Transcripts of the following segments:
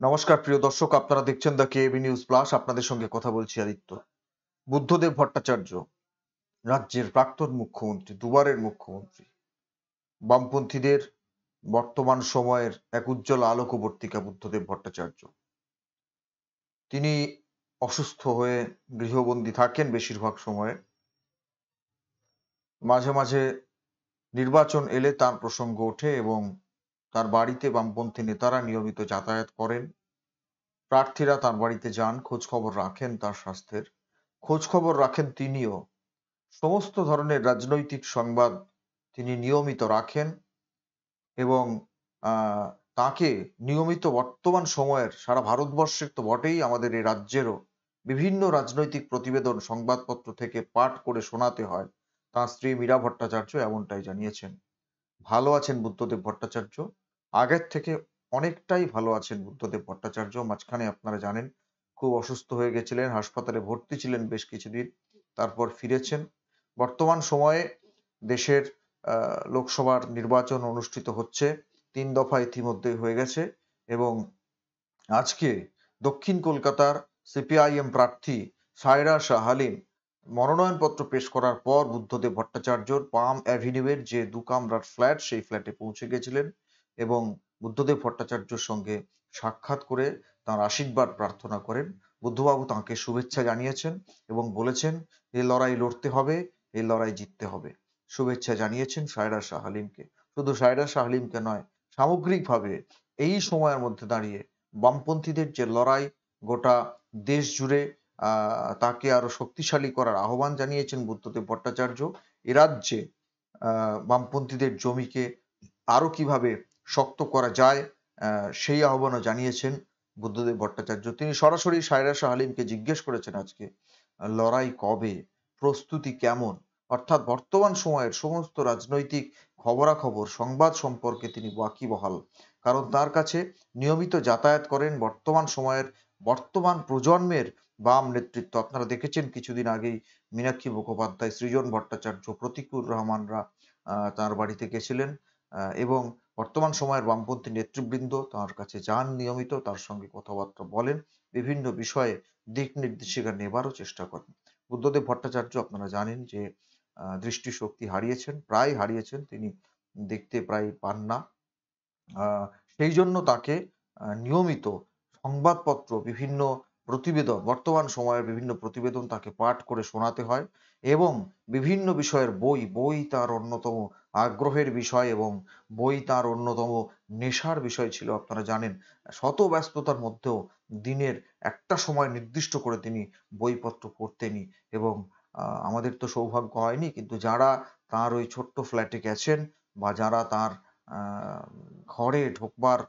নমস্কার প্রিয় দর্শক, আপনারা দেখছেন দ্য কেবি নিউজ প্লাস। আপনাদের সঙ্গে কথা বলছি আদিত্য। বুদ্ধদেব ভট্টাচার্য রাজ্যের প্রাক্তন মুখ্যমন্ত্রী, দুবারের মুখ্যমন্ত্রী, বামপন্থীদের বর্তমান সময়ের এক উজ্জ্বল আলোকবর্তিকা বুদ্ধদেব ভট্টাচার্য। তিনি অসুস্থ হয়ে গৃহবন্দী থাকেন বেশিরভাগ সময়ে। মাঝে মাঝে নির্বাচন এলে তার প্রসঙ্গ ওঠে এবং তার বাড়িতে বামপন্থী নেতারা নিয়মিত যাতায়াত করেন। প্রার্থীরা তার বাড়িতে যান, খোঁজ খবর রাখেন, তার স্বাস্থ্যের খোঁজ খবর রাখেন তিনিও। সমস্ত ধরনের রাজনৈতিক সংবাদ তিনি নিয়মিত রাখেন এবং তাকে নিয়মিত বর্তমান সময়ের সারা ভারতবর্ষের তো বটেই, আমাদের এই রাজ্যেরও বিভিন্ন রাজনৈতিক প্রতিবেদন সংবাদপত্র থেকে পাঠ করে শোনাতে হয়। তাঁর স্ত্রী মীরা ভট্টাচার্য এমনটাই জানিয়েছেন। ভালো আছেন বুদ্ধদেব ভট্টাচার্য, আগের থেকে অনেকটাই ভালো আছেন বুদ্ধদেব ভট্টাচার্য। মাঝখানে আপনারা জানেন খুব অসুস্থ হয়ে গেছিলেন, হাসপাতালে ভর্তি ছিলেন বেশ কিছুদিন, তারপর ফিরেছেন। বর্তমান সময়ে দেশের লোকসভার নির্বাচন অনুষ্ঠিত হচ্ছে, ৩ দফা ইতিমধ্যে হয়ে গেছে এবং আজকে দক্ষিণ কলকাতার সিপিআইএম প্রার্থী সায়রা শাহ হালিম মনোনয়নপত্র পেশ করার পর বুদ্ধদেব ভট্টাচার্যর পাম অ্যাভিনিউয়ের যে ২ কামরার ফ্ল্যাট, সেই ফ্ল্যাটে পৌঁছে গেছিলেন এবং বুদ্ধদেব ভট্টাচার্যর সঙ্গে সাক্ষাৎ করে তাঁর আশীর্বাদ প্রার্থনা করেন। বুদ্ধবাবু তাঁকে শুভেচ্ছা জানিয়েছেন এবং বলেছেন এই লড়াই লড়তে হবে, এই লড়াই জিততে হবে। শুভেচ্ছা জানিয়েছেন সায়রা শাহ হালিমকে। শুধু সায়রা শাহ হালিমকে নয়, সামগ্রিকভাবে এই সময়ের মধ্যে দাঁড়িয়ে বামপন্থীদের যে লড়াই, গোটা দেশ জুড়ে তাকে আরো শক্তিশালী করার আহ্বান জানিয়েছেন বুদ্ধদেব ভট্টাচার্য। এ রাজ্যে বামপন্থীদের জমিকে আরো কিভাবে শক্ত করা যায়, সেই আহ্বানও জানিয়েছেন বুদ্ধদেব ভট্টাচার্য। তিনি সরাসরি সায়রা শাহ হালিমকে জিজ্ঞেস করেছেন আজকে লড়াই কবে, প্রস্তুতি কেমন, অর্থাৎ বর্তমান সময়ের সমস্ত রাজনৈতিক খবরাখবর সংবাদ সম্পর্কে তিনি ওয়াকিবহাল। কারণ তার কাছে নিয়মিত যাতায়াত করেন বর্তমান সময়ের বর্তমান প্রজন্মের বাম নেতৃত্ব। আপনারা দেখেছেন কিছুদিন আগেই মীনাক্ষী মুখোপাধ্যায়, সৃজন ভট্টাচার্য, প্রতীকুর রহমানরা তার বাড়িতে গেছিলেন এবং বর্তমান সময়ের বামপন্থী নেতৃবৃন্দ তার কাছে যান নিয়মিত, তার সঙ্গে কথাবার্তা বলেন, বিভিন্ন বিষয়ে দিক নির্দেশিকা নেবারও চেষ্টা করেন। বুদ্ধদেব ভট্টাচার্য আপনারা জানেন যে দৃষ্টিশক্তি হারিয়েছেন, প্রায় হারিয়েছেন, তিনি দেখতে প্রায় পান না। সেই জন্য তাকে নিয়মিত সংবাদপত্র, বিভিন্ন প্রতিবেদন, বর্তমান সময়ের বিভিন্ন প্রতিবেদন তাকে পাঠ করে শোনাতে হয় এবং বিভিন্ন বিষয়ের বই তার অন্যতম আগ্রহের বিষয় এবং বই তার অন্যতম নেশার বিষয় ছিল। আপনারা জানেন শত ব্যস্ততার মধ্যেও দিনের একটা সময় নির্দিষ্ট করে তিনি বইপত্র পড়তেনই এবং আমাদের তো সৌভাগ্য হয়নি, কিন্তু যারা তার ওই ছোট্ট ফ্ল্যাটে গেছেন বা যারা তার ঘরে ঢোকবার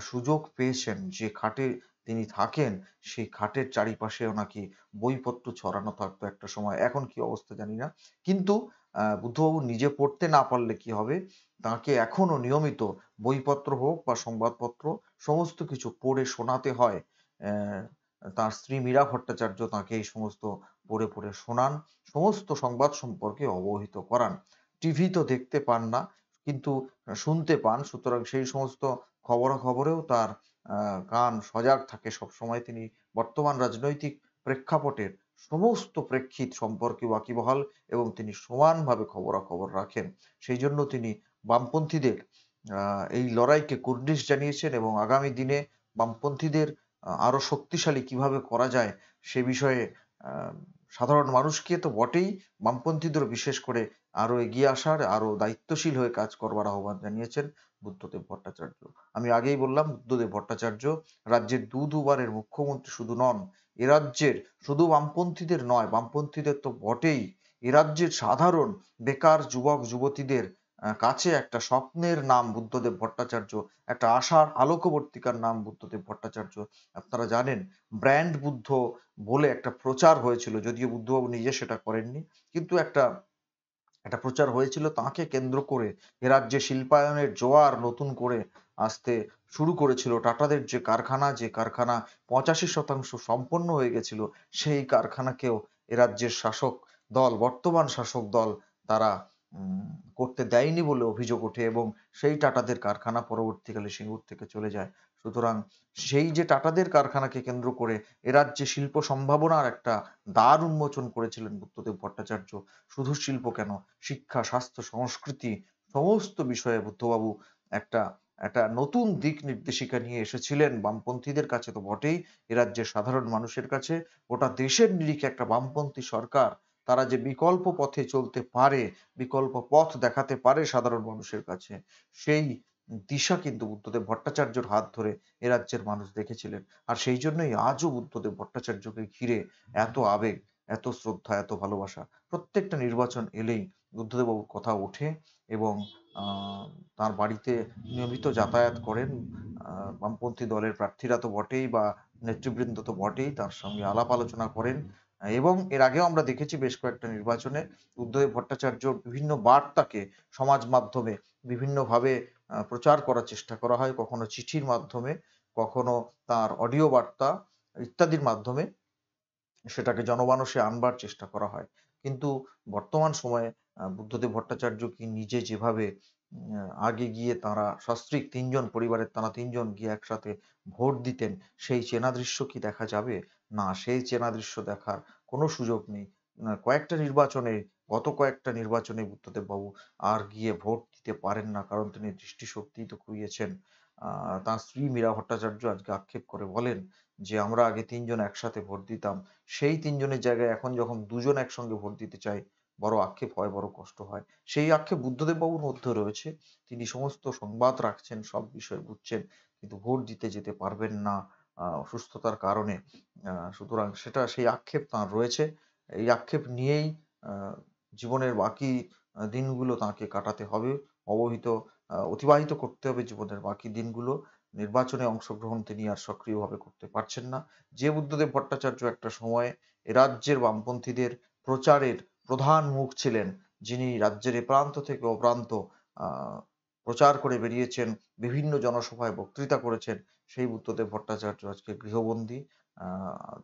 সুযোগ পেয়েছেন, যে খাটে তিনি থাকেন সেই খাটের চারিপাশেও নাকি বইপত্র ছড়ানো থাকতো একটা সময়। এখন কি অবস্থা জানি না, কিন্তু বুদ্ধবাবু নিজে পড়তে না পারলে কি হবে, তাকে এখনো নিয়মিত বইপত্র হোক বা সংবাদপত্র সমস্ত কিছু পড়ে শোনাতে হয়। তার স্ত্রী মীরা ভট্টাচার্য তাকে এই সমস্ত পড়ে পড়ে শোনান, সমস্ত সংবাদ সম্পর্কে অবহিত করান। টিভি তো দেখতে পান না, কিন্তু শুনতে পান, সুতরাং সেই সমস্ত খবরাখবরেও তার কান সজাগ থাকে সবসময়। তিনি বর্তমান রাজনৈতিক প্রেক্ষাপটের সমস্ত প্রেক্ষিত সম্পর্কে ওয়াকিবহাল এবং তিনি সমানভাবে খবরাখবর রাখেন। সেই জন্য তিনি বামপন্থীদের এই লড়াইকে কুর্নিশ জানিয়েছেন এবং আগামী দিনে বামপন্থীদের আরো শক্তিশালী কিভাবে করা যায় সে বিষয়ে সাধারণ মানুষকে তো বটেই, বামপন্থীদেরও বিশেষ করে আরো এগিয়ে আসার, আরো দায়িত্বশীল হয়ে কাজ করবার আহ্বান জানিয়েছেন বুদ্ধদেব ভট্টাচার্য। আমি আগেই বললাম বুদ্ধদেব ভট্টাচার্য রাজ্যের দুবারের মুখ্যমন্ত্রী শুধু নন, এ রাজ্যের শুধু বামপন্থীদের নয়, বামপন্থীদের তো বটেই, এ রাজ্যের সাধারণ বেকার যুবক যুবতীদের কাছে একটা স্বপ্নের নাম বুদ্ধদেব ভট্টাচার্য, একটা আশার আলোকবর্তিকার নাম বুদ্ধদেব ভট্টাচার্য। আপনারা জানেন ব্র্যান্ড বুদ্ধ বলে একটা প্রচার হয়েছিল, যদিও বুদ্ধবাবু নিজে সেটা করেননি, কিন্তু একটা প্রচার হয়েছিল তাকে কেন্দ্র করে। এ রাজ্যে শিল্পায়নের জোয়ার নতুন করে আসতে শুরু করেছিল। টাটাদের যে কারখানা, 85% সম্পন্ন হয়ে গেছিল, সেই কারখানাকেও এ রাজ্যের শাসক দল, বর্তমান শাসক দল, তারা করতে দেয়নি বলে অভিযোগ ওঠে এবং সেই টাটাদের কারখানা পরবর্তীকালে সিঙ্গুর থেকে চলে যায়। সুতরাং সেই যে টাটাদের কারখানাকে কেন্দ্র করে এ রাজ্যে শিল্প সম্ভাবনার একটা দ্বার উন্মোচন করেছিলেন বুদ্ধদেব ভট্টাচার্য। শুধু শিল্প কেন, শিক্ষা, স্বাস্থ্য, সংস্কৃতি সমস্ত বিষয়ে বুদ্ধবাবু একটা একটা নতুন দিক নির্দেশিকা নিয়ে এসেছিলেন। বামপন্থীদের কাছে তো বটেই, এ রাজ্যের সাধারণ মানুষের কাছে, গোটা দেশের নিরিখে একটা বামপন্থী সরকার তারা যে বিকল্প পথে চলতে পারে, বিকল্প পথ দেখাতে পারে সাধারণ মানুষের কাছে, সেই দিশা কিন্তু বুদ্ধদেব ভট্টাচার্যর হাত ধরে এ রাজ্যের মানুষ দেখেছিলেন। আর সেই জন্যই আজও বুদ্ধদেব ভট্টাচার্যকে ঘিরে এত আবেগ, এত শ্রদ্ধা, এত ভালোবাসা। প্রত্যেকটা নির্বাচন এলেই বুদ্ধদেববাবুর কথা ওঠে এবং তার বাড়িতে নিয়মিত যাতায়াত করেন বামপন্থী দলের প্রার্থীরা তো বটেই, বা নেতৃবৃন্দ তো বটেই, তার সঙ্গে আলাপ আলোচনা করেন। এবং এর আগেও আমরা দেখেছি বেশ কয়েকটা নির্বাচনে বুদ্ধদেব ভট্টাচার্য বিভিন্ন বার্তাকে সমাজ মাধ্যমে বিভিন্নভাবে প্রচার করার চেষ্টা করা হয়, কখনো চিঠির মাধ্যমে, কখনো তার অডিও বার্তা ইত্যাদির মাধ্যমে সেটাকে জনমানসে আনবার চেষ্টা করা হয়। কিন্তু বর্তমান সময়ে বুদ্ধদেব ভট্টাচার্য কি নিজে যেভাবে আগে গিয়ে তাঁরা সস্ত্রীক ৩ জন, পরিবারের তাঁরা ৩ জন গিয়ে একসাথে ভোট দিতেন, সেই চেনা দৃশ্য কি দেখা যাবে? না, সেই চেনা দৃশ্য দেখার কোনো সুযোগ নেই। গত কয়েকটা নির্বাচনে বুদ্ধদেব বাবু আর গিয়ে ভোট দিতে পারেন না। কারণ তিনি দৃষ্টিশক্তিই তো খুইয়েছেন। তাঁর স্ত্রী মীরা ভট্টাচার্য আজকে আক্ষেপ করে বলেন যে, "আমরা আগে ৩ জন একসাথে ভোট দিতাম। সেই ৩ জনের জায়গায় এখন যখন ২ জন একসঙ্গে ভোট দিতে চাই, বড় আক্ষেপ হয়, বড় কষ্ট হয়।" সেই আক্ষেপ বুদ্ধদেব বাবুর মধ্যেও রয়েছে। তিনি সমস্ত সংবাদ রাখছেন, সব বিষয় বুঝছেন, কিন্তু ভোট দিতে যেতে পারবেন না অসুস্থতার কারণে। সুতরাং সেই আক্ষেপ তাঁর রয়েছে। এই আক্ষেপ নিয়েই আ জীবনের বাকি দিনগুলো তাঁকে কাটাতে হবে। অবহিত অতিবাহিত করতে হবে জীবনের বাকি দিনগুলো। নির্বাচনে অংশগ্রহণ তিনি আর সক্রিয়ভাবে করতে পারছেন না। যে বুদ্ধদেব ভট্টাচার্য একটা সময়ে এ রাজ্যের বামপন্থীদের প্রচারের প্রধান মুখ ছিলেন, যিনি রাজ্যের এ প্রান্ত থেকে ও প্রান্ত আ প্রচার করে বেরিয়েছেন, বিভিন্ন জনসভায় বক্তৃতা করেছেন, সেই বুদ্ধদেব ভট্টাচার্য আজকে গৃহবন্দী। আ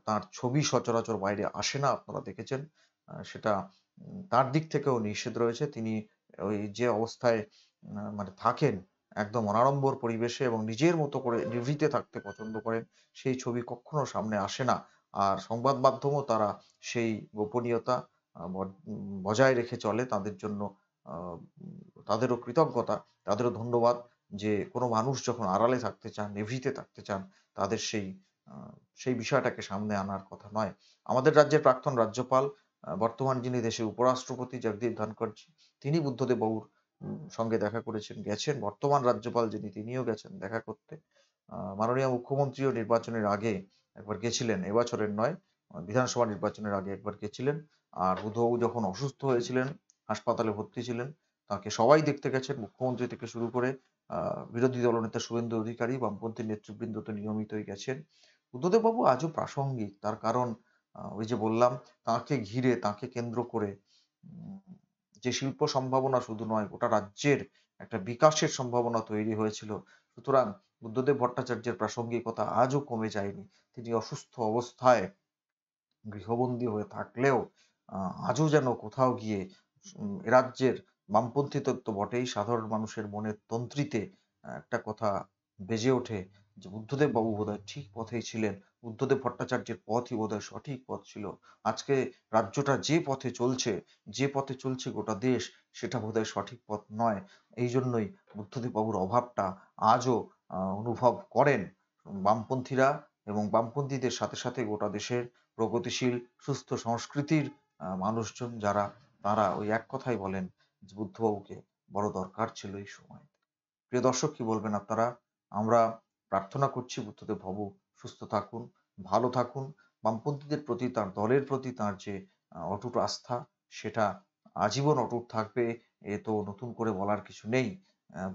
তাঁর ছবি সচরাচর বাইরে আসে না, আপনারা দেখেছেন। সেটা তার দিক থেকেও নিষেধ রয়েছে। তিনি ওই যে অবস্থায় মানে থাকেন, একদম অনাড়ম্বর পরিবেশে এবং নিজের মতো করে নিভৃতে থাকতে পছন্দ করেন, সেই ছবি কক্ষনো সামনে আসে না। আর সংবাদ মাধ্যমও তারা সেই গোপনীয়তা বজায় রেখে চলে। তাদের জন্য আ তাদেরও কৃতজ্ঞতা, তাদেরও ধন্যবাদ যে কোনো মানুষ যখন আড়ালে থাকতে চান, নিভৃতে থাকতে চান, তাদের আ সেই বিষয়টাকে সামনে আনার কথা নয়। আমাদের রাজ্যের প্রাক্তন রাজ্যপাল, বর্তমান যিনি দেশের উপরাষ্ট্রপতি জগদীপ ধনখড়জি, তিনি বুদ্ধদেব বাবুর সঙ্গে দেখা করেছেন, গেছেন। বর্তমান রাজ্যপাল যিনি, তিনিও গেছেন দেখা করতে। মাননীয় মুখ্যমন্ত্রীও নির্বাচনের আগে একবার গেছিলেন, এবছরের নয়, বিধানসভা নির্বাচনের আগে একবার গেছিলেন। আর বুদ্ধবাবু যখন অসুস্থ হয়েছিলেন, হাসপাতালে ভর্তি ছিলেন, তাকে সবাই দেখতে গেছেন, মুখ্যমন্ত্রী থেকে শুরু করে আ বিরোধী দলনেতা শুভেন্দু অধিকারী, বামপন্থী নেতৃবৃন্দ তো নিয়মিতই গেছেন। বুদ্ধদেব বাবু আজও প্রাসঙ্গিক। তার কারণ ওই যে বললাম, তাঁকে ঘিরে, তাঁকে কেন্দ্র করে উম যে শিল্প সম্ভাবনা শুধু নয়, গোটা রাজ্যের একটা বিকাশের সম্ভাবনা তৈরি হয়েছিল। সুতরাং বুদ্ধদেব ভট্টাচার্যের প্রাসঙ্গিকতা আজও কমে যায়নি। তিনি অসুস্থ অবস্থায় গৃহবন্দী হয়ে থাকলেও আ আজও যেন কোথাও গিয়ে এ রাজ্যের বামপন্থী তত্ত্ব বটেই, সাধারণ মানুষের মনের তন্ত্রীতে একটা কথা বেজে ওঠে যে বুদ্ধদেব বাবু বোধহয় ঠিক পথেই ছিলেন। বুদ্ধদেব ভট্টাচার্যের পথই বোধহয় সঠিক পথ ছিল। আজকে রাজ্যটা যে পথে চলছে গোটা দেশ, সেটা বোধহয় সঠিক পথ নয়। এইজন্যই বুদ্ধদেব বাবুর অভাবটা আজও অনুভব করেন বামপন্থীরা, এবং বামপন্থীদের সাথে, সাথে গোটা দেশের প্রগতিশীল সুস্থ সংস্কৃতির মানুষজন যারা, তারা ওই এক কথাই বলেন যে বুদ্ধবাবুকে বড় দরকার ছিল এই সময়। প্রিয় দর্শক, কি বলবেন আপনারা? আমরা প্রার্থনা করছি বুদ্ধদেব বাবু সুস্থ থাকুন, ভালো থাকুন। বামপন্থীদের প্রতি, তার দলের প্রতি তার যে অটুট আস্থা, সেটা আজীবন অটুট থাকবে, এ তো নতুন করে বলার কিছু নেই।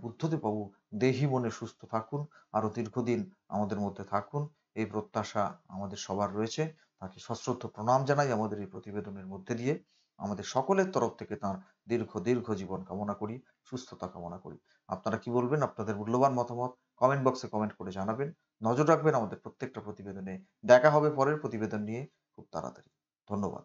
বুদ্ধদেব বাবু দেহি মনে সুস্থ থাকুন, আরো দীর্ঘদিন আমাদের মধ্যে থাকুন, এই প্রত্যাশা আমাদের সবার রয়েছে। তাকে সশ্রদ্ধ প্রণাম জানাই আমাদের এই প্রতিবেদনের মধ্যে দিয়ে। আমাদের সকলের তরফ থেকে তাঁর দীর্ঘ জীবন কামনা করি, সুস্থতা কামনা করি। আপনারা কি বলবেন? আপনাদের মূল্যবান মতামত কমেন্ট বক্সে কমেন্ট করে জানাবেন। নজর রাখবেন আমাদের প্রত্যেকটা প্রতিবেদনে। দেখা হবে পরের প্রতিবেদন নিয়ে খুব তাড়াতাড়ি। ধন্যবাদ।